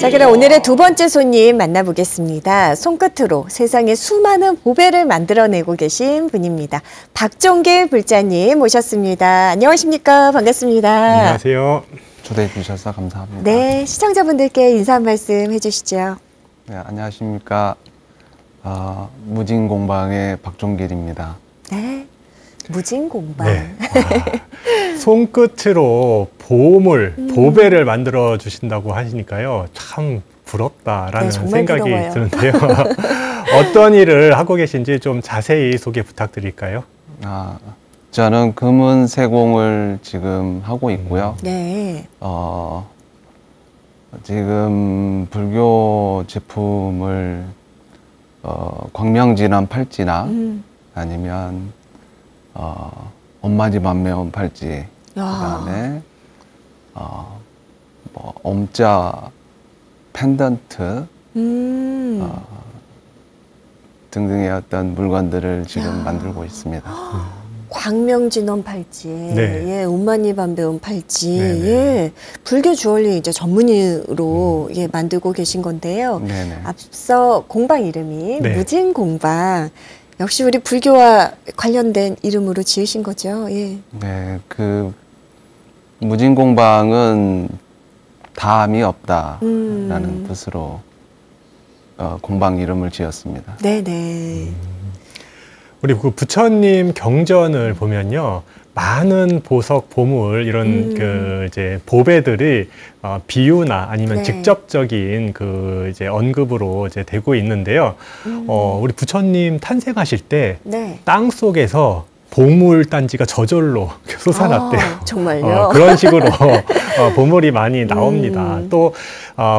자, 그럼 오늘의 두 번째 손님 만나보겠습니다. 손끝으로 세상에 수많은 보배를 만들어내고 계신 분입니다. 박종길 불자님 모셨습니다. 안녕하십니까? 반갑습니다. 안녕하세요. 초대해 주셔서 감사합니다. 네, 시청자분들께 인사 한 말씀 해주시죠. 네, 안녕하십니까. 무진공방의 박종길입니다. 네, 무진공방. 네. 손끝으로 보물, 보배를 만들어 주신다고 하시니까요. 참 부럽다라는 네, 생각이 부러워요. 드는데요. 어떤 일을 하고 계신지 좀 자세히 소개 부탁드릴까요? 저는 금은 세공을 지금 하고 있고요. 네. 지금 불교 제품을 광명진원 팔찌나 아니면 엄마집 안매원 팔찌, 그다음에 뭐 엄자 펜던트 등등의 어떤 물건들을 지금 만들고 있습니다. 광명진원 팔찌, 네. 예, 온마니 반배운 팔찌, 네네. 예, 불교 주얼리 이제 전문의로 예, 만들고 계신 건데요. 네네. 앞서 공방 이름이 네. 무진공방. 역시 우리 불교와 관련된 이름으로 지으신 거죠. 예. 네, 그 무진공방은 다함이 없다라는 뜻으로 공방 이름을 지었습니다. 네네. 우리 그 부처님 경전을 보면요. 많은 보석, 보물, 이런 그 이제 보배들이 비유나 아니면 네. 직접적인 그 이제 언급으로 이제 되고 있는데요. 우리 부처님 탄생하실 때 네. 땅 속에서 보물 단지가 저절로 솟아났대요. 정말요? 그런 식으로 보물이 많이 나옵니다. 또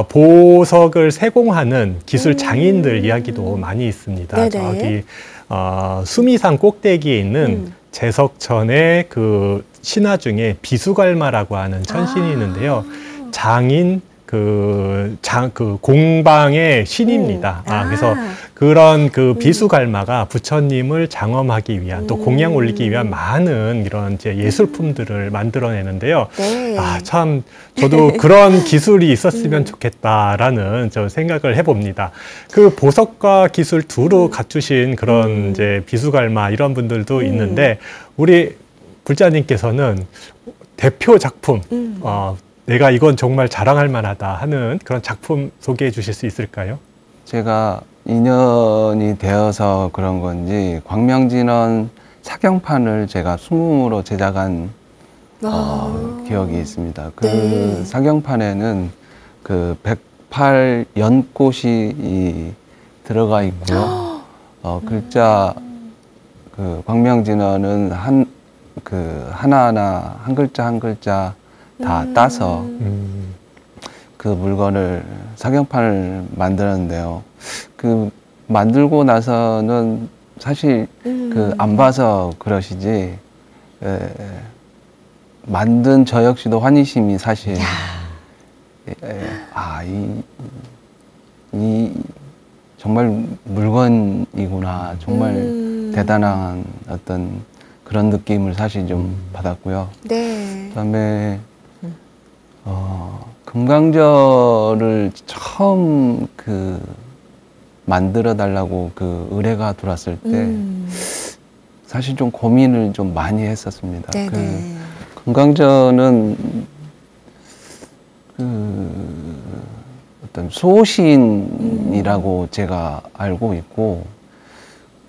보석을 세공하는 기술 장인들 이야기도 많이 있습니다. 네네. 저기 수미산 꼭대기에 있는 제석천의 그 신화 중에 비수갈마라고 하는 천신이 있는데요. 장인 그 공방의 신입니다. 그래서 그런 그 비수갈마가 부처님을 장엄하기 위한 또 공양 올리기 위한 많은 이런 이제 예술품들을 만들어내는데요. 네. 참 저도 그런 기술이 있었으면 좋겠다라는 저 생각을 해봅니다. 그 보석과 기술 두루 갖추신 그런 이제 비수갈마 이런 분들도 있는데 우리 불자님께서는 대표 작품 내가 이건 정말 자랑할 만하다 하는 그런 작품 소개해 주실 수 있을까요? 제가 인연이 되어서 그런 건지 광명진원 사경판을 제가 수문으로 제작한 기억이 있습니다. 그 네. 사경판에는 그 108연꽃이 들어가 있고요. 글자 그 광명진원은 하나하나 한 글자 한 글자 다 따서 그 물건을 사경판을 만드는데요. 그 만들고 나서는 사실 그 안 봐서 그러시지 만든 저 역시도 환희심이 사실 이 정말 물건이구나, 정말 대단한 어떤 그런 느낌을 사실 좀 받았고요. 네. 그다음에 금강절을 처음 그 만들어 달라고 그 의뢰가 들어왔을 때 사실 좀 고민을 좀 많이 했었습니다. 네네. 그 금강절은 그 어떤 소신이라고 제가 알고 있고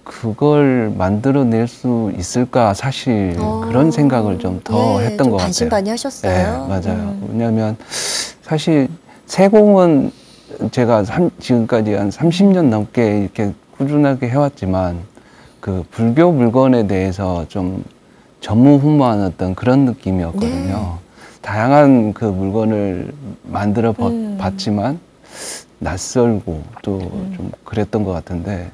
그걸 만들어낼 수 있을까 사실 그런 생각을 좀 더 예, 했던 좀 것 같아요. 반신반의하셨어요. 네, 맞아요. 왜냐하면 사실 세공은 제가 지금까지 한 30년 넘게 이렇게 꾸준하게 해왔지만 그 불교 물건에 대해서 좀 전무후무한 어떤 그런 느낌이었거든요. 네. 다양한 그 물건을 만들어 봤지만 낯설고 또 좀 그랬던 것 같은데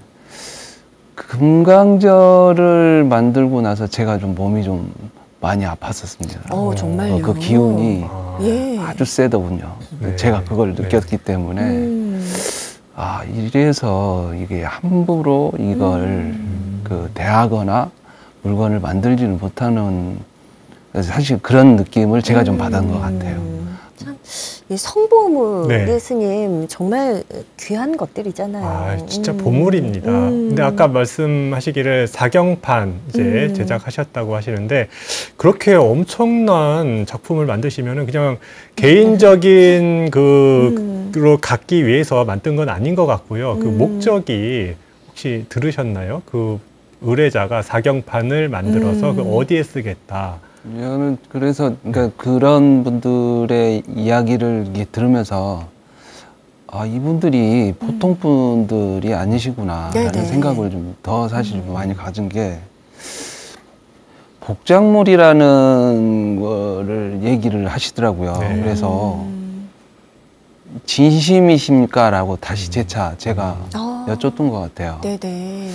금강절을 만들고 나서 제가 좀 몸이 좀 많이 아팠었습니다. 정말요? 그 기운이 예. 아주 세더군요. 네. 제가 그걸 느꼈기 때문에 이래서 이게 함부로 이걸 그 대하거나 물건을 만들지는 못하는 사실 그런 느낌을 제가 좀 받은 것 같아요. 참 이 성보물이 네. 스님 정말 귀한 것들이잖아요. 아, 진짜 보물입니다. 근데 아까 말씀하시기를 사경판 이제 제작하셨다고 하시는데 그렇게 엄청난 작품을 만드시면은 그냥 개인적인 그로 갖기 위해서 만든 건 아닌 것 같고요. 그 목적이 혹시 들으셨나요? 그 의뢰자가 사경판을 만들어서 그 어디에 쓰겠다. 저는 그래서 그러니까 그런 분들의 이야기를 이렇게 들으면서 아, 이분들이 보통 분들이 아니시구나라는 네네. 생각을 좀 더 사실 많이 가진 게 복작물이라는 거를 얘기를 하시더라고요. 네. 그래서 진심이십니까라고 다시 제가 여쭙던 것 같아요. 네네.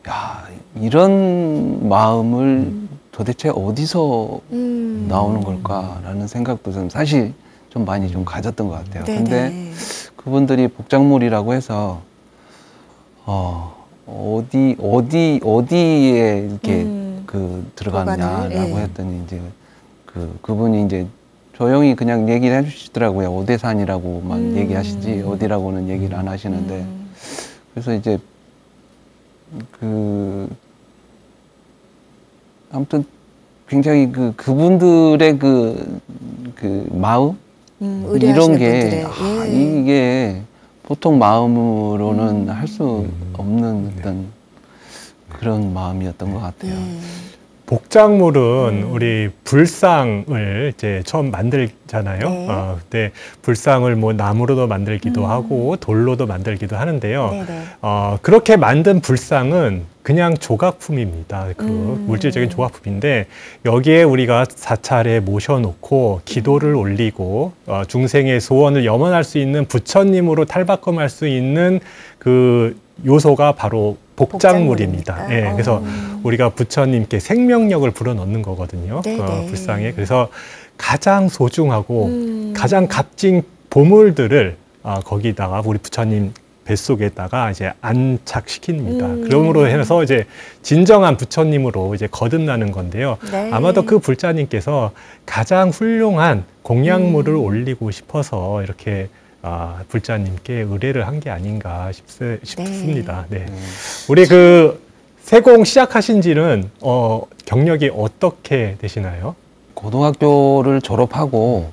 야, 이런 마음을 도대체 어디서 나오는 걸까라는 생각도 좀 사실 좀 많이 좀 가졌던 것 같아요. 네네. 근데 그분들이 복작물이라고 해서 어디에 이렇게 그 들어갔냐라고 보관을, 예. 했더니 이제 그분이 이제 조용히 그냥 얘기를 해주시더라고요. 오대산이라고만 얘기하시지 어디라고는 얘기를 안 하시는데 그래서 이제 아무튼 굉장히 그분들의 그 마음 이런 게 예. 이게 보통 마음으로는 할 수 없는 어떤 그런 마음이었던 것 같아요. 복작물은 우리 불상을 이제 처음 만들잖아요. 네. 그때 불상을 뭐 나무로도 만들기도 하고 돌로도 만들기도 하는데요. 네네. 그렇게 만든 불상은 그냥 조각품입니다. 그 물질적인 조각품인데 여기에 우리가 사찰에 모셔놓고 기도를 올리고 중생의 소원을 염원할 수 있는 부처님으로 탈바꿈할 수 있는 그 요소가 바로 복작물입니다. 예, 그래서 우리가 부처님께 생명력을 불어넣는 거거든요. 불상에. 그래서 가장 소중하고 가장 값진 보물들을 거기다가 우리 부처님 뱃속에다가 이제 안착시킵니다. 그러므로 해서 이제 진정한 부처님으로 이제 거듭나는 건데요. 네. 아마도 그 불자님께서 가장 훌륭한 공양물을 올리고 싶어서 이렇게 불자님께 의뢰를 한 게 아닌가 싶습니다. 네. 우리 그 세공 시작하신 지는 경력이 어떻게 되시나요? 고등학교를 졸업하고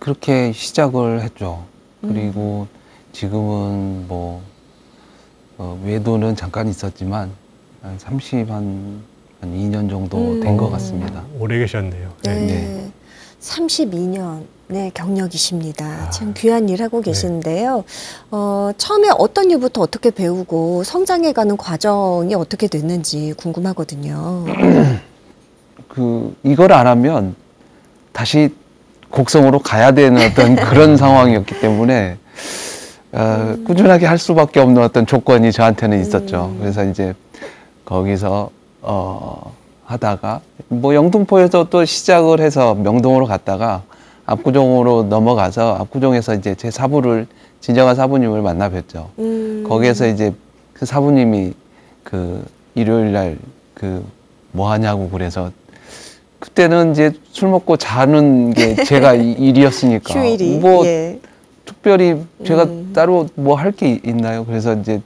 그렇게 시작을 했죠. 그리고 지금은 뭐 외도는 잠깐 있었지만 한 2년 정도 된 것 같습니다. 오래 계셨네요. 네. 32년의 경력이십니다. 참 귀한 일 하고 계시는데요. 처음에 어떤 일부터 어떻게 배우고 성장해가는 과정이 어떻게 됐는지 궁금하거든요. 이걸 안 하면 다시 곡성으로 가야 되는 어떤 그런 상황이었기 때문에 꾸준하게 할 수밖에 없는 어떤 조건이 저한테는 있었죠. 그래서 이제 거기서 하다가 뭐 영등포에서 또 시작을 해서 명동으로 갔다가 압구정으로 넘어가서 압구정에서 이제 제 사부를 진정한 사부님을 만나 뵀죠. 거기에서 이제 그 사부님이 그 일요일 날 뭐 하냐고 그래서 그때는 이제 술 먹고 자는 게 제가 일이었으니까 휴일이. 뭐 예. 특별히 제가 따로 뭐 할 게 있나요? 그래서 이제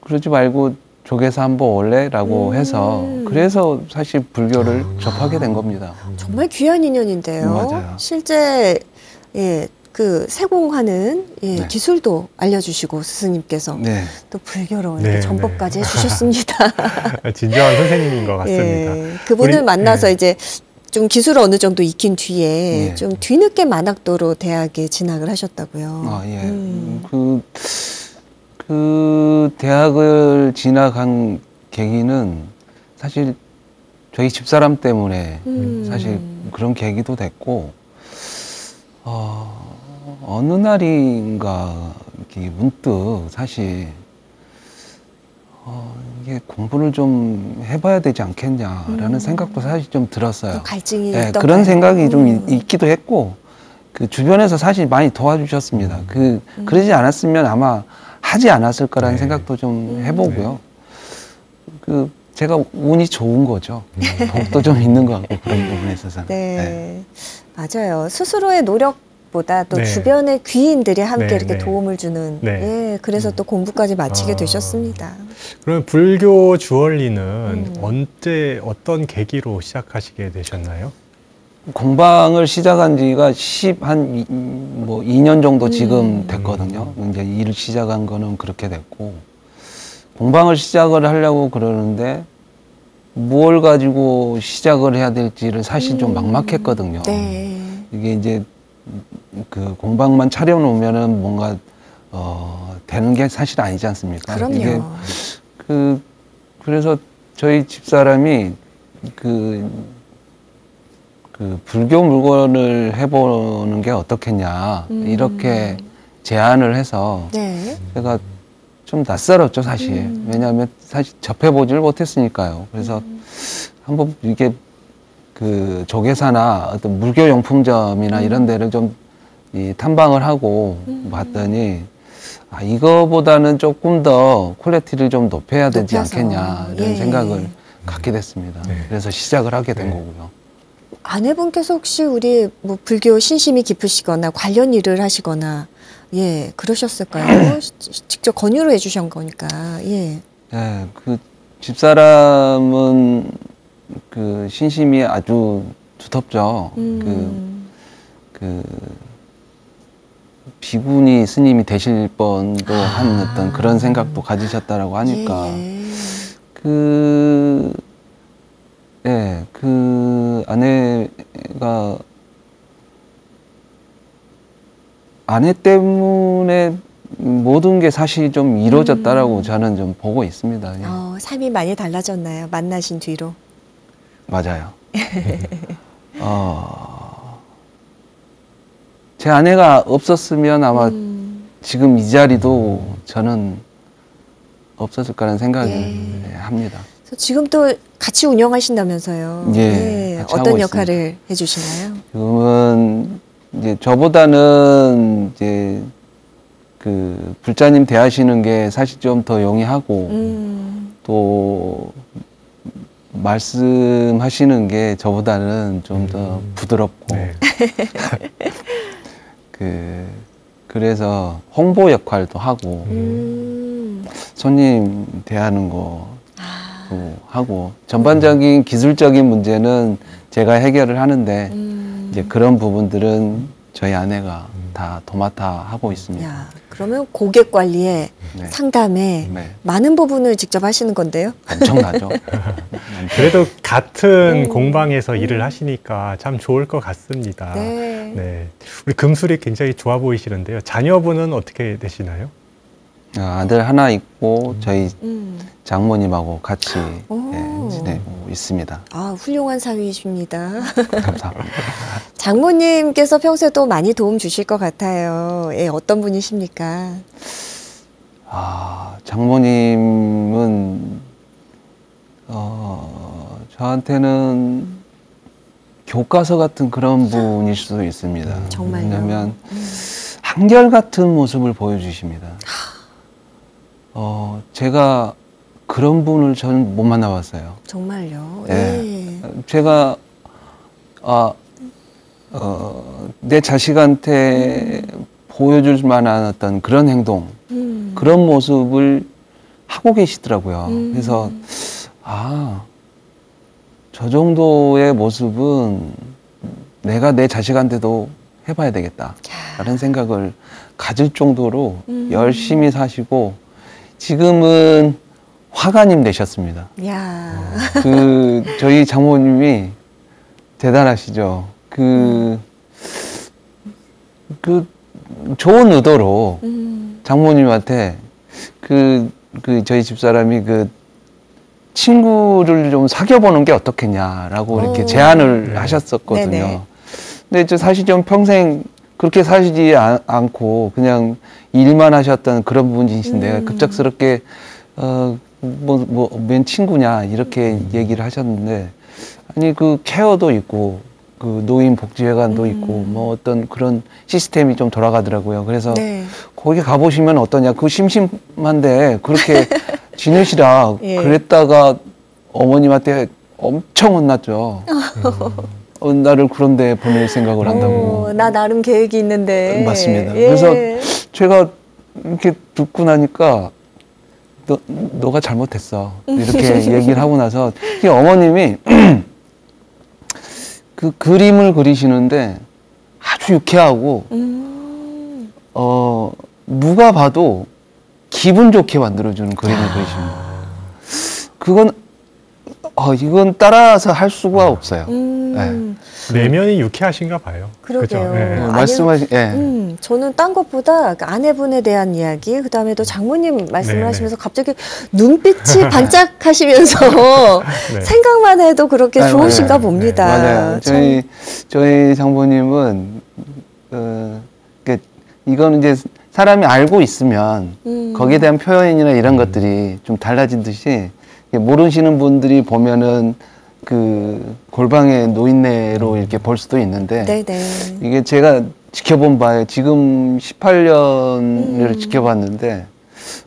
그러지 말고 조계사 한번 올래라고 해서 그래서 사실 불교를 접하게 된 겁니다. 정말 귀한 인연인데요. 맞아요. 실제 그 세공하는 네. 기술도 알려주시고 스승님께서 네. 또 불교로 네, 전법까지 해주셨습니다. 진정한 선생님인 것 같습니다. 그분을 만나서 네. 이제 좀 기술을 어느 정도 익힌 뒤에 예. 좀 뒤늦게 만학도로 대학에 진학을 하셨다고요. 예. 그 대학을 진학한 계기는 사실 저희 집사람 때문에 사실 그런 계기도 됐고, 어느 날인가 이렇게 문득 사실 이게 공부를 좀 해봐야 되지 않겠냐라는 생각도 사실 좀 들었어요. 갈증이 네, 있던가요? 그런 생각이 좀 있기도 했고, 그 주변에서 사실 많이 도와주셨습니다. 그러지 않았으면 아마 하지 않았을 거라는 생각도 좀 해보고요. 제가 운이 좋은 거죠. 복도 좀 있는 것 같고 그런 부분에 있어서는. 네. 맞아요. 스스로의 노력 것보다 또 네. 주변의 귀인들이 함께 네, 이렇게 네. 도움을 주는 네. 예, 그래서 또 공부까지 마치게 아. 되셨습니다. 그러면 불교 주얼리는 언제 어떤 계기로 시작하시게 되셨나요? 공방을 시작한 지가 2년 정도 지금 됐거든요. 이제 일을 시작한 거는 그렇게 됐고, 공방을 시작을 하려고 그러는데, 뭘 가지고 시작을 해야 될지를 사실 좀 막막했거든요. 네. 이게 이제 그 공방만 차려놓으면은 뭔가, 되는 게 사실 아니지 않습니까? 그럼요. 이게 그래서 저희 집사람이 불교 물건을 해보는 게 어떻겠냐, 이렇게 제안을 해서 네. 제가 좀 낯설었죠, 사실. 왜냐하면 사실 접해보지를 못했으니까요. 그래서 한번 이게 그 조계사나 어떤 물교용품점이나 이런 데를 좀 탐방을 하고 봤더니, 이거보다는 조금 더 퀄리티를 좀 높여야 되지 높여서. 않겠냐, 이런 예. 생각을 갖게 됐습니다. 네. 그래서 시작을 하게 된 네. 거고요. 아내분께서 혹시 우리 뭐 불교 신심이 깊으시거나 관련 일을 하시거나 예 그러셨을까요? 직접 권유를 해주신 거니까 예. 네, 그 집사람은 그 신심이 아주 두텁죠. 그 비구니 스님이 되실 뻔도 한 어떤 그런 생각도 가지셨다라고 하니까 그 아내 때문에 모든 게 사실 좀 이루어졌다라고 저는 좀 보고 있습니다. 예. 삶이 많이 달라졌나요? 만나신 뒤로? 맞아요. 제 아내가 없었으면 아마 지금 이 자리도 저는 없었을 거라는 생각을 합니다. 그래서 지금 또 같이 운영하신다면서요? 예, 같이 어떤 하고 역할을 해주시나요? 지금은 이제 저보다는 이제 그 불자님 대하시는 게 사실 좀 더 용이하고 또 말씀하시는 게 저보다는 좀 더 부드럽고 네. 그래서 홍보 역할도 하고 손님 대하는 것도 하고 전반적인 기술적인 문제는 제가 해결을 하는데 이제 그런 부분들은 저희 아내가 다 도맡아 하고 있습니다. 야, 그러면 고객 관리에 네. 상담에 네. 많은 부분을 직접 하시는 건데요? 엄청나죠. 그래도 같은 공방에서 일을 하시니까 참 좋을 것 같습니다. 네. 네. 우리 금술이 굉장히 좋아 보이시는데요. 자녀분은 어떻게 되시나요? 아들 하나 있고 저희 음. 장모님하고 같이 오. 지내고 있습니다. 훌륭한 사위이십니다. 감사합니다. 장모님께서 평소에 또 많이 도움 주실 것 같아요. 예, 어떤 분이십니까? 장모님은 저한테는 교과서 같은 그런 분일 수도 있습니다. 정말요? 왜냐하면 한결같은 모습을 보여주십니다. 제가 그런 분을 저는 못 만나봤어요. 정말요? 예. 제가 내 자식한테 보여줄 만한 어떤 그런 행동, 그런 모습을 하고 계시더라고요. 그래서 저 정도의 모습은 내가 내 자식한테도 해봐야 되겠다 라는 생각을 가질 정도로 열심히 사시고 지금은 화가님 되셨습니다. 야. 저희 장모님이 대단하시죠. 좋은 의도로 장모님한테 저희 집사람이 친구를 좀 사귀어보는 게 어떻겠냐라고 이렇게 제안을 하셨었거든요. 네네. 근데 사실 좀 평생 그렇게 사시지 않고 그냥 일만 하셨던 그런 분이신데 급작스럽게 웬 친구냐 이렇게 얘기를 하셨는데 아니 케어도 있고 노인복지회관도 있고 뭐 어떤 그런 시스템이 좀 돌아가더라고요. 그래서 거기 가보시면 어떠냐. 심심한데 그렇게 지내시라. 예. 그랬다가 어머님한테 엄청 혼났죠. 나를 그런데 보낼 생각을 한다고. 나 나름 계획이 있는데. 맞습니다. 예. 그래서 제가 이렇게 듣고 나니까 너가 잘못했어. 이렇게 얘기를 하고 나서 어머님이 그 그림을 그리시는데 아주 유쾌하고 누가 봐도 기분 좋게 만들어주는 그림을 그리십니다. 그건 이건 따라서 할 수가 없어요. 네. 내면이 유쾌하신가 봐요. 그러게요. 그죠? 예. 말씀하신, 예. 저는 딴 것보다 그 아내분에 대한 이야기, 그 다음에 또 장모님 말씀을 네네. 하시면서 갑자기 눈빛이 반짝하시면서 네. 생각만 해도 그렇게 네, 좋으신가 맞아요. 봅니다. 맞아요. 저희 장모님은, 이거는 이제 사람이 알고 있으면 거기에 대한 표현이나 이런 것들이 좀 달라진 듯이 모르시는 분들이 보면은 그 골방의 노인네로 이렇게 볼 수도 있는데 네네. 이게 제가 지켜본 바에 지금 18년을 지켜봤는데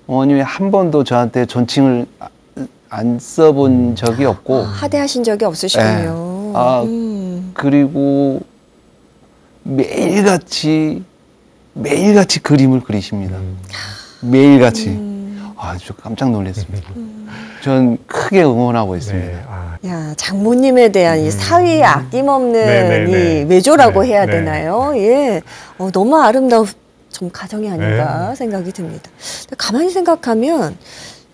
어머님이 한 번도 저한테 존칭을 안 써본 적이 없고 하대하신 적이 없으시군요. 그리고 매일같이 그림을 그리십니다. 매일같이. 아주 깜짝 놀랐습니다. 전 크게 응원하고 있습니다. 네. 야, 장모님에 대한 이 사위의 아낌없는 네네네. 이 외조라고 네, 해야 네. 되나요? 예. 너무 아름다운 좀 가정이 아닌가 네. 생각이 듭니다. 가만히 생각하면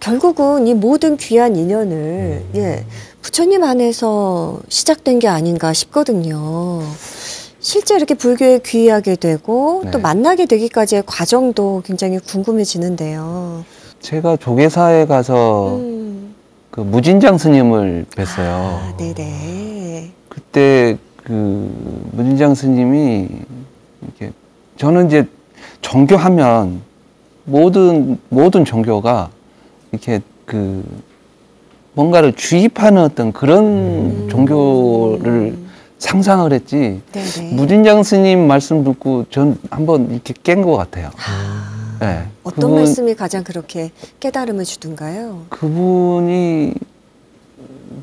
결국은 이 모든 귀한 인연을 예, 부처님 안에서 시작된 게 아닌가 싶거든요. 실제 이렇게 불교에 귀의하게 되고 네. 또 만나게 되기까지의 과정도 굉장히 궁금해지는데요. 제가 조계사에 가서 그 무진장 스님을 뵀어요. 네네. 그때 그 무진장 스님이 이렇게 저는 이제 종교하면 모든 종교가 이렇게 그 뭔가를 주입하는 어떤 그런 종교를 상상을 했지. 네네. 무진장 스님 말씀 듣고 전 한번 이렇게 깬 것 같아요. 네. 어떤 말씀이 가장 그렇게 깨달음을 주던가요? 그분이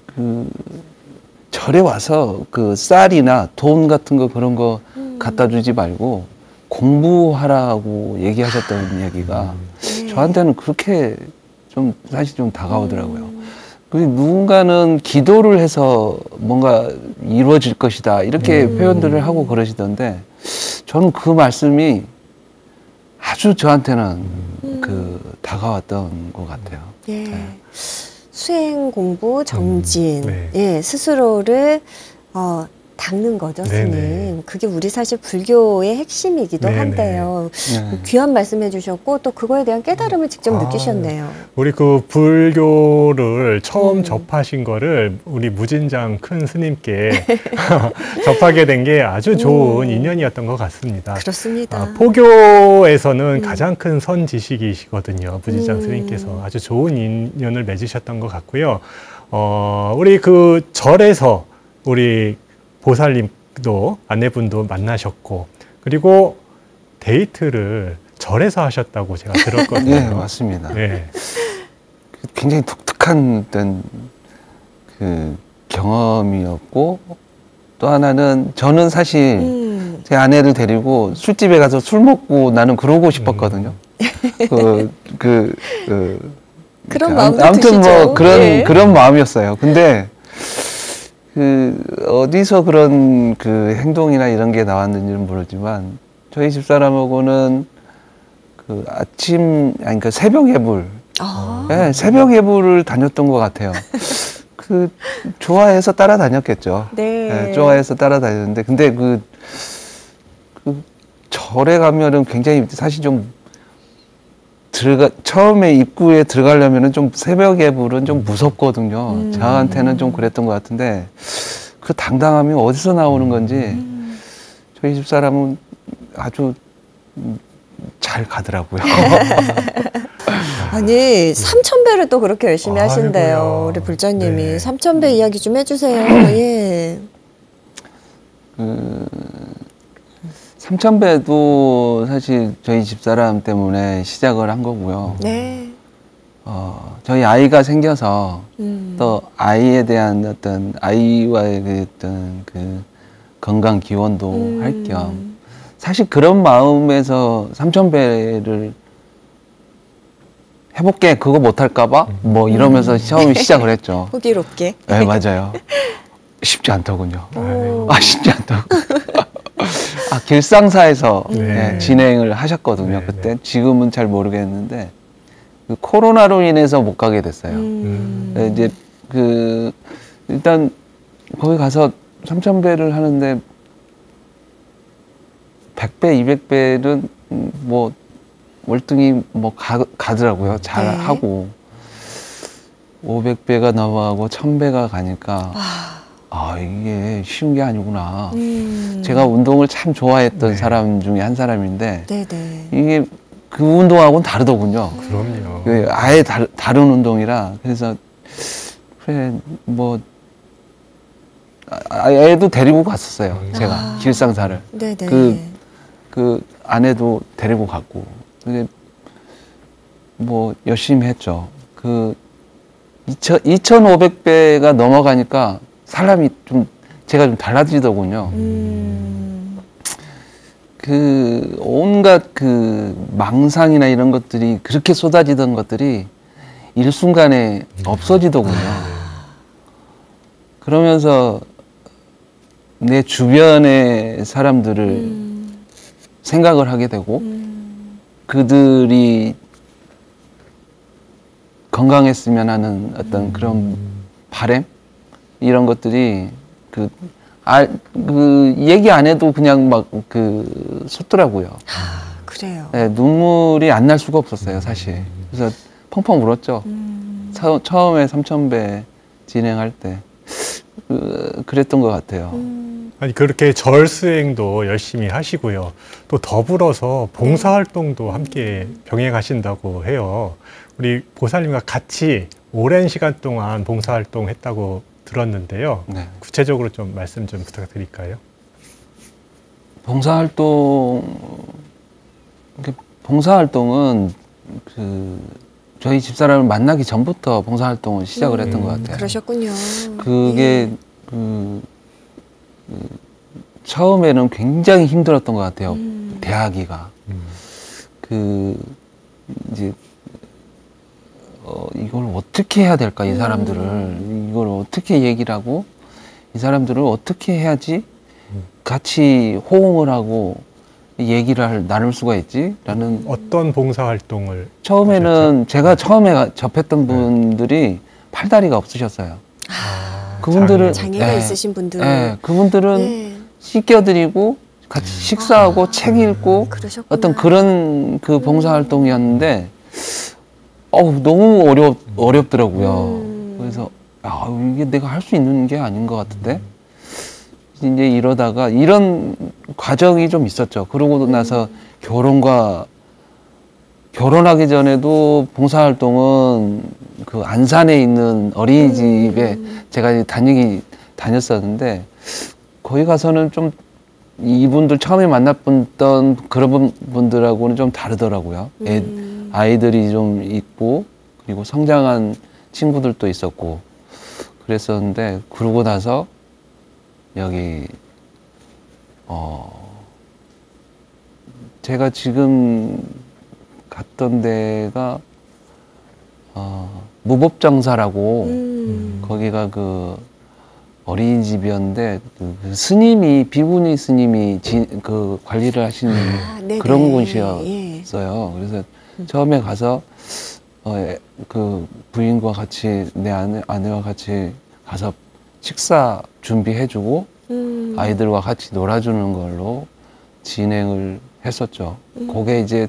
그 절에 와서 그 쌀이나 돈 같은 거 그런 거 갖다 주지 말고 공부하라고 얘기하셨던 얘기가 저한테는 그렇게 좀 사실 좀 다가오더라고요. 그리고 누군가는 기도를 해서 뭔가 이루어질 것이다 이렇게 표현들을 하고 그러시던데 저는 그 말씀이 아주 저한테는 그 다가왔던 것 같아요. 예. 네. 수행 공부 정진, 네. 예, 스스로를 닦는 거죠, 네네. 스님. 그게 우리 사실 불교의 핵심이기도 네네. 한데요. 네. 귀한 말씀해 주셨고 또 그거에 대한 깨달음을 직접 느끼셨네요. 우리 그 불교를 처음 접하신 거를 우리 무진장 큰 스님께 접하게 된 게 아주 좋은 인연이었던 것 같습니다. 그렇습니다. 포교에서는 가장 큰 선지식이시거든요. 무진장 스님께서 아주 좋은 인연을 맺으셨던 것 같고요. 우리 그 절에서 우리 보살님도 아내분도 만나셨고 그리고 데이트를 절에서 하셨다고 제가 들었거든요. 네, 맞습니다. 네. 굉장히 독특한 어떤 그 경험이었고 또 하나는 저는 사실 제 아내를 데리고 술집에 가서 술 먹고 나는 그러고 싶었거든요. 그런 마음도 아무튼 드시죠? 뭐 그런 예. 그런 마음이었어요. 근데 그 어디서 그런 그 행동이나 이런 게 나왔는지는 모르지만 저희 집사람하고는 그 그러니까 새벽 예불, 네, 새벽 예불을 다녔던 것 같아요. 그 좋아해서 따라다녔겠죠. 네. 네, 좋아해서 따라다녔는데 근데 그 절에 가면은 굉장히 사실 좀 처음에 입구에 들어가려면은 좀 새벽 예불은 좀 무섭거든요. 저한테는 좀 그랬던 것 같은데 그 당당함이 어디서 나오는 건지 저희 집사람은 아주 잘 가더라고요. 아니 3,000배를 또 그렇게 열심히 하신대요. 아이고야. 우리 불자님이 네. 3,000배 이야기 좀 해주세요. 예. 3,000배도 사실 저희 집사람 때문에 시작을 한 거고요. 네. 저희 아이가 생겨서 또 아이에 대한 어떤 아이와의 그 어떤 그 건강 기원도 할 겸 사실 그런 마음에서 3,000배를 해볼게 그거 못할까봐 뭐 이러면서 처음에 시작을 했죠. 호기롭게. 네, 맞아요. 쉽지 않더군요. 쉽지 않다고. 길상사에서 네. 진행을 하셨거든요. 네, 그때 네. 지금은 잘 모르겠는데 그 코로나로 인해서 못 가게 됐어요. 네, 이제 일단 거기 가서 3,000배를 하는데 100배, 200배는 뭐 월등히 뭐 가더라고요. 잘 네. 하고 500배가 넘어가고 1,000배가 가니까 이게 쉬운 게 아니구나. 제가 운동을 참 좋아했던 네. 사람 중에 한 사람인데 네네. 이게 그 운동하고는 다르더군요. 그럼요. 아예 다른 운동이라 그래서 그래 뭐 애도 데리고 갔었어요. 제가 길상사를 네네. 그 아내도 데리고 갔고 근데 뭐 열심히 했죠. 2,500배가 넘어가니까 사람이 제가 좀 달라지더군요. 온갖 망상이나 이런 것들이 그렇게 쏟아지던 것들이 일순간에 없어지더군요. 그러면서 내 주변의 사람들을 생각을 하게 되고 그들이 건강했으면 하는 어떤 그런 바람 이런 것들이 얘기 안 해도 그냥 막 솟더라고요. 그래요. 네, 눈물이 안 날 수가 없었어요, 사실. 그래서 펑펑 울었죠. 처음에 3,000배 진행할 때 그랬던 것 같아요. 아니 그렇게 절 수행도 열심히 하시고요. 또 더불어서 봉사활동도 함께 병행하신다고 해요. 우리 보살님과 같이 오랜 시간 동안 봉사활동했다고 들었는데요. 네. 구체적으로 좀 말씀 좀 부탁드릴까요? 봉사활동은 저희 집사람을 만나기 전부터 봉사활동을 시작을 했던 것 같아요. 그러셨군요. 그게 처음에는 굉장히 힘들었던 것 같아요. 대하기가. 이제 이걸 어떻게 해야 될까 이 사람들을 이걸 어떻게 얘기를 하고 이 사람들을 어떻게 해야지 같이 호응을 하고 얘기를 나눌 수가 있지? 라는 어떤 봉사활동을 처음에는 제가 처음에 접했던 분들이 팔다리가 없으셨어요. 그분들은 장애가 있으신 분들. 네, 그분들은 네. 씻겨드리고 같이 식사하고 책 읽고 그러셨구나. 어떤 그런 봉사활동이었는데 너무 어렵더라고요. 그래서 이게 내가 할 수 있는 게 아닌 것 같은데 이제 이러다가 이런 과정이 좀 있었죠. 그러고 나서 결혼하기 전에도 봉사활동은 안산에 있는 어린이집에 제가 다녔었는데 거기 가서는 좀 이분들 처음에 만났던 그런 분들하고는 좀 다르더라고요. 아이들이 좀 있고 그리고 성장한 친구들도 있었고 그랬었는데 그러고 나서 여기 제가 지금 갔던 데가 무법정사라고 거기가 어린이집이었는데 스님이 비구니 스님이 관리를 하시는 그런 곳이었어요. 그래서 처음에 가서 부인과 같이 내 아내와 같이 가서 식사 준비해주고 아이들과 같이 놀아주는 걸로 진행을 했었죠. 그게 이제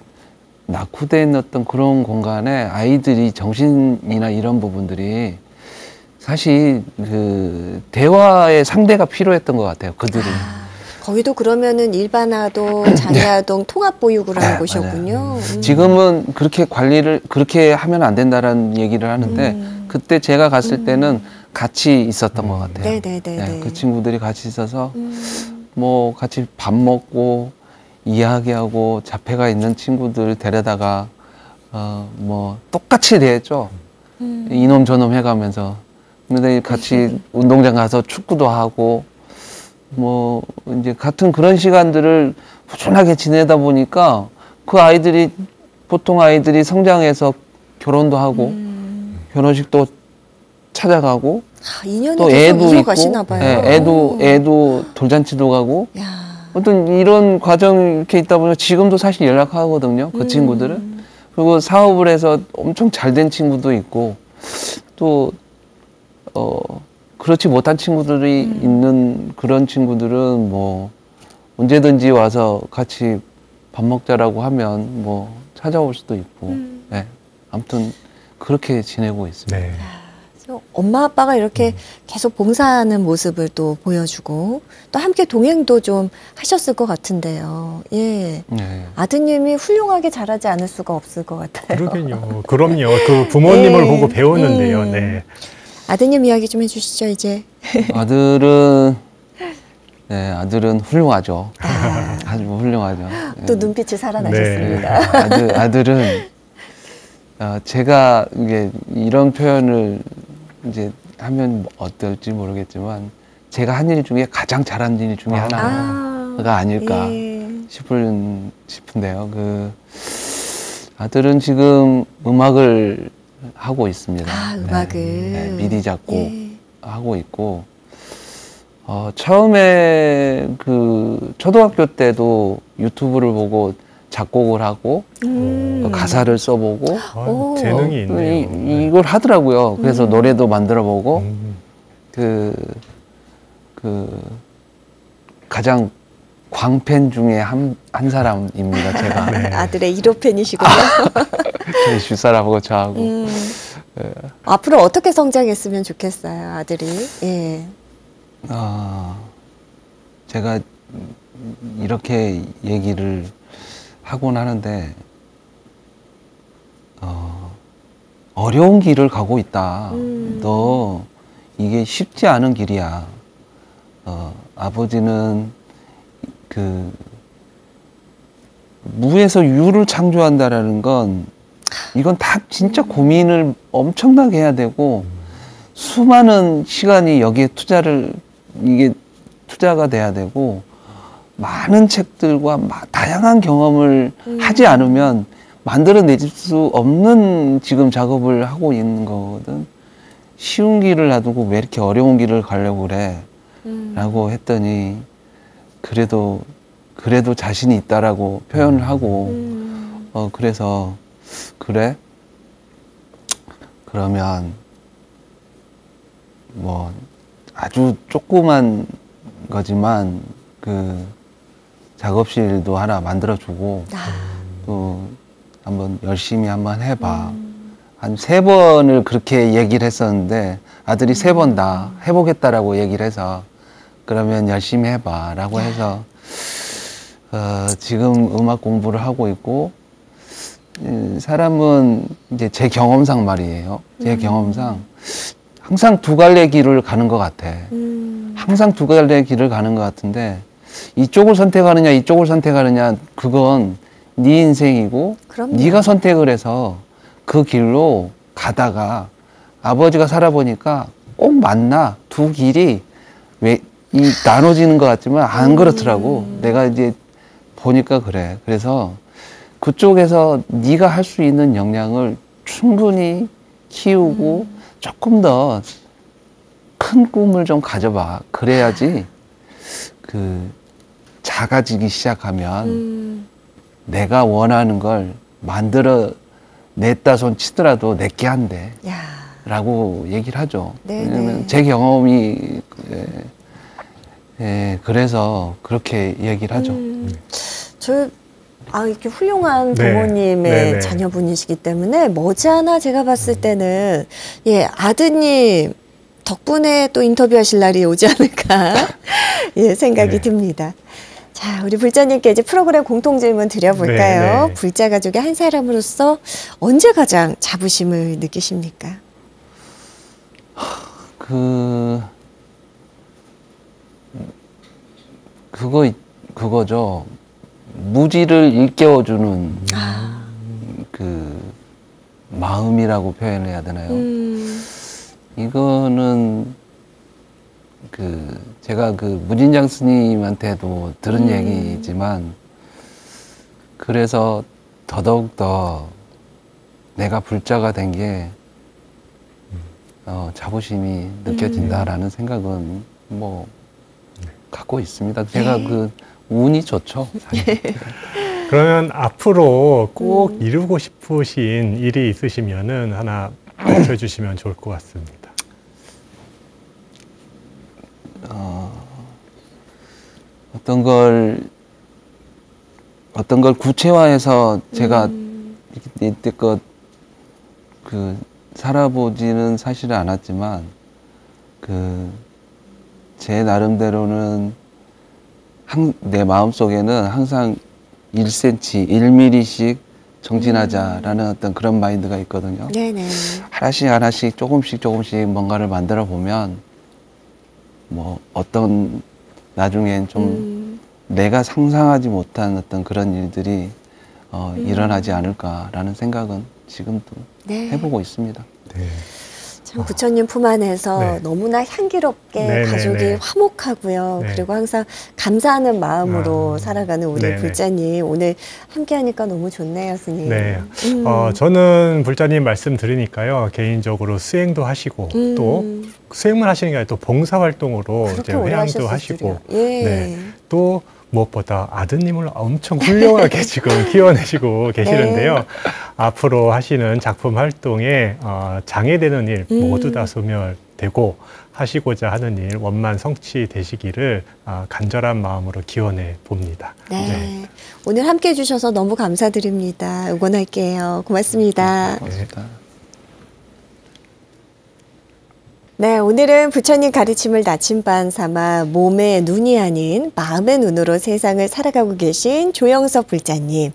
낙후된 어떤 그런 공간에 아이들이 정신이나 이런 부분들이 사실 대화의 상대가 필요했던 것 같아요. 그들이. 거기도 그러면은 일반 아동, 장애 아동 통합 보육을 하는 네, 곳이었군요. 지금은 그렇게 그렇게 하면 안 된다라는 얘기를 하는데 그때 제가 갔을 때는 같이 있었던 것 같아요. 네네네. 그 친구들이 같이 있어서 뭐 같이 밥 먹고 이야기하고 자폐가 있는 친구들 데려다가 뭐 똑같이 대했죠. 이놈 저놈 해가면서. 근데 같이 운동장 가서 축구도 하고 뭐 이제 같은 그런 시간들을 꾸준하게 지내다 보니까 그 아이들이 보통 아이들이 성장해서 결혼도 하고 결혼식도 찾아가고 인연이 또 계속 애도 이어가시나 있고 봐요. 예, 애도 돌잔치도 가고 야. 어떤 이런 과정이 이렇게 있다 보니까 지금도 사실 연락하거든요. 그 친구들은. 그리고 사업을 해서 엄청 잘 된 친구도 있고 또 그렇지 못한 친구들이 있는 그런 친구들은 뭐 언제든지 와서 같이 밥 먹자라고 하면 뭐 찾아올 수도 있고 네. 아무튼 그렇게 지내고 있습니다. 네. 그래서 엄마 아빠가 이렇게 계속 봉사하는 모습을 또 보여주고 또 함께 동행도 좀 하셨을 것 같은데요. 예. 네. 아드님이 훌륭하게 자라지 않을 수가 없을 것 같아요. 그러게요. 그럼요. 그 부모님을 네. 보고 배우는데요. 네. 아드님 이야기 좀 해주시죠, 이제. 아들은 훌륭하죠. 아, 아주 훌륭하죠. 또 눈빛이 살아나셨습니다. 아들은 제가 이게 이런 표현을 이제 하면 어떨지 모르겠지만 제가 한 일 중에 가장 잘한 일 중에 하나가 아닐까 예. 싶은데요. 그 아들은 지금 음악을 하고 있습니다. 아, 음악을. 네, 미디 작곡 예. 하고 있고 처음에 그 초등학교 때도 유튜브를 보고 작곡을 하고 가사를 써보고 오. 재능이 있네요. 이걸 하더라고요. 그래서 노래도 만들어보고 그 가장 광팬 중에 한 사람입니다. 제가 네. 아들의 1호 팬이시군요. 저희 집사람하고 저하고 앞으로 어떻게 성장했으면 좋겠어요, 아들이. 예. 제가 이렇게 얘기를 하곤 하는데 어려운 길을 가고 있다. 너 이게 쉽지 않은 길이야. 아버지는 그 무에서 유를 창조한다라는 건 이건 다 진짜 고민을 엄청나게 해야 되고 수많은 시간이 여기에 투자가 돼야 되고 많은 책들과 다양한 경험을 하지 않으면 만들어낼 수 없는 지금 작업을 하고 있는 거거든. 쉬운 길을 놔두고 왜 이렇게 어려운 길을 가려고 그래? 라고 했더니 그래도 자신이 있다라고 표현을 하고 그래서 그래? 그러면 뭐 아주 조그만 거지만 그 작업실도 하나 만들어주고 또 한번 열심히 한번 해봐. 한 3번을 그렇게 얘기를 했었는데 아들이 3번 다 해보겠다라고 얘기를 해서 그러면 열심히 해봐 라고 해서 지금 음악 공부를 하고 있고 사람은 이제 제 경험상 말이에요. 제 경험상 항상 두 갈래 길을 가는 것 같아. 항상 두 갈래 길을 가는 것 같은데 이쪽을 선택하느냐 이쪽을 선택하느냐 그건 네 인생이고 그럼요. 네가 선택을 해서 그 길로 가다가 아버지가 살아보니까 꼭 맞나 두 길이 왜 나눠지는 것 같지만 안 그렇더라고. 내가 이제 보니까 그래. 그래서 그쪽에서 네가 할 수 있는 역량을 충분히 키우고 조금 더 큰 꿈을 좀 가져봐. 그래야지 그 작아지기 시작하면 내가 원하는 걸 만들어 냈다 손 치더라도 내게 한대. 야. 라고 얘기를 하죠. 네네. 왜냐면 제 경험이 그래서 그렇게 얘기를 하죠. 이렇게 훌륭한 네. 부모님의 네네. 자녀분이시기 때문에 머지않아 제가 봤을 때는 예, 아드님 덕분에 또 인터뷰하실 날이 오지 않을까 예, 생각이 네. 듭니다. 자, 우리 불자님께 이제 프로그램 공통 질문 드려볼까요? 네. 불자 가족의 한 사람으로서 언제 가장 자부심을 느끼십니까? 그거죠. 무지를 일깨워주는 그 마음이라고 표현해야 되나요? 이거는 제가 무진장 스님한테도 들은 얘기지만, 그래서 더더욱더 내가 불자가 된 게 자부심이 느껴진다라는 생각은 뭐 갖고 있습니다. 제가 운이 좋죠, 사실. 그러면 앞으로 꼭 이루고 싶으신 일이 있으시면은 하나 밝혀주시면 좋을 것 같습니다. 어떤 걸 구체화해서 제가 이때껏 살아보지는 사실은 않았지만, 제 나름대로는 내 마음속에는 항상 1cm, 1mm씩 정진하자라는 어떤 그런 마인드가 있거든요. 네네. 하나씩 조금씩 뭔가를 만들어 보면 뭐 어떤 나중엔 좀 내가 상상하지 못한 어떤 그런 일들이 일어나지 않을까라는 생각은 지금도 해보고 있습니다. 네. 참 부처님 품 안에서 네. 너무나 향기롭게 네네네. 가족이 화목하고요. 네. 그리고 항상 감사하는 마음으로 살아가는 우리 네네. 불자님, 오늘 함께하니까 너무 좋네요, 스님. 네. 저는 불자님 말씀 들으니까요, 개인적으로 수행도 하시고, 또 수행만 하시는 게 아니라 또 봉사활동으로 이제 그렇게 오래 회양도 하셨을 하시고, 줄이야. 예. 네. 또 무엇보다 아드님을 엄청 훌륭하게 지금 키워내시고 계시는데요. 앞으로 하시는 작품 활동에 장애되는 일 모두 다 소멸되고 하시고자 하는 일 원만 성취되시기를 간절한 마음으로 기원해 봅니다. 네. 네. 오늘 함께 해주셔서 너무 감사드립니다. 응원할게요. 고맙습니다. 고맙습니다. 네, 오늘은 부처님 가르침을 나침반 삼아 몸의 눈이 아닌 마음의 눈으로 세상을 살아가고 계신 조영섭 불자님,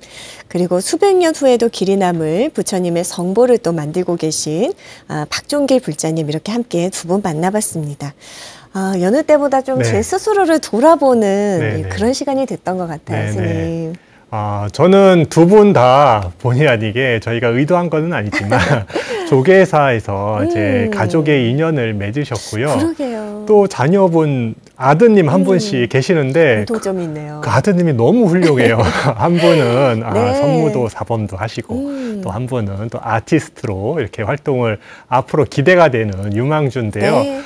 그리고 수백 년 후에도 길이 남을 부처님의 성보를 또 만들고 계신 박종길 불자님, 이렇게 함께 두 분 만나봤습니다. 여느 때보다 좀 제 네. 스스로를 돌아보는 네네. 그런 시간이 됐던 것 같아요, 네네. 스님. 저는 두 분 다 본의 아니게 저희가 의도한 것은 아니지만 조계사에서 이제 가족의 인연을 맺으셨고요. 그러게요. 또 자녀분 아드님 한 분씩 계시는데 공통점이 있네요. 그 아드님이 너무 훌륭해요. 한 분은 네. 선무도 사범도 하시고 또 한 분은 또 아티스트로 이렇게 활동을 앞으로 기대가 되는 유망주인데요. 네.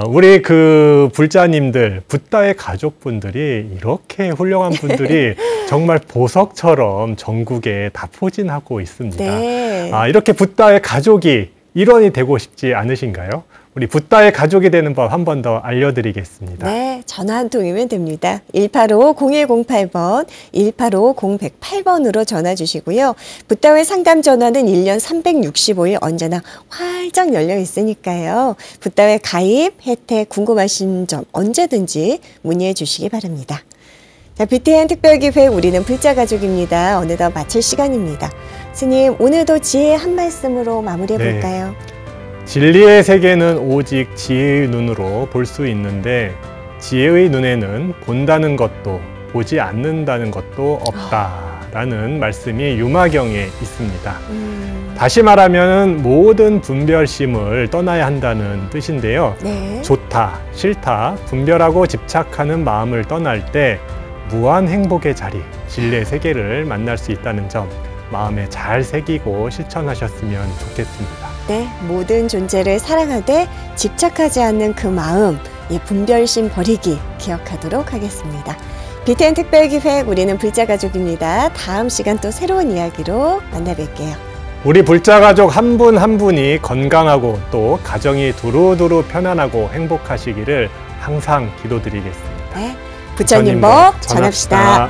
우리 그 불자님들, 붓다의 가족분들이 이렇게 훌륭한 분들이 정말 보석처럼 전국에 다 포진하고 있습니다. 네. 이렇게 붓다의 가족이 일원이 되고 싶지 않으신가요? 우리 붓다의 가족이 되는 법 한 번 더 알려드리겠습니다. 네, 전화 한 통이면 됩니다. 185-0108번, 185-0108번으로 전화 주시고요. 붓다회 상담 전화는 1년 365일 언제나 활짝 열려 있으니까요. 붓다회 가입, 혜택, 궁금하신 점 언제든지 문의해 주시기 바랍니다. 자, BTN 특별기획 우리는 불자가족입니다. 어느덧 마칠 시간입니다. 스님, 오늘도 지혜 한 말씀으로 마무리해 볼까요? 진리의 세계는 오직 지혜의 눈으로 볼 수 있는데 지혜의 눈에는 본다는 것도 보지 않는다는 것도 없다라는 말씀이 유마경에 있습니다. 다시 말하면 모든 분별심을 떠나야 한다는 뜻인데요. 네. 좋다, 싫다, 분별하고 집착하는 마음을 떠날 때 무한 행복의 자리, 진리의 세계를 만날 수 있다는 점 마음에 잘 새기고 실천하셨으면 좋겠습니다. 네, 모든 존재를 사랑하되 집착하지 않는 그 마음, 분별심 버리기 기억하도록 하겠습니다. BTN 특별기획 우리는 불자가족입니다. 다음 시간 또 새로운 이야기로 만나 뵐게요. 우리 불자가족 한 분 한 분이 건강하고 또 가정이 두루두루 편안하고 행복하시기를 항상 기도드리겠습니다. 네, 부처님 법 전합시다.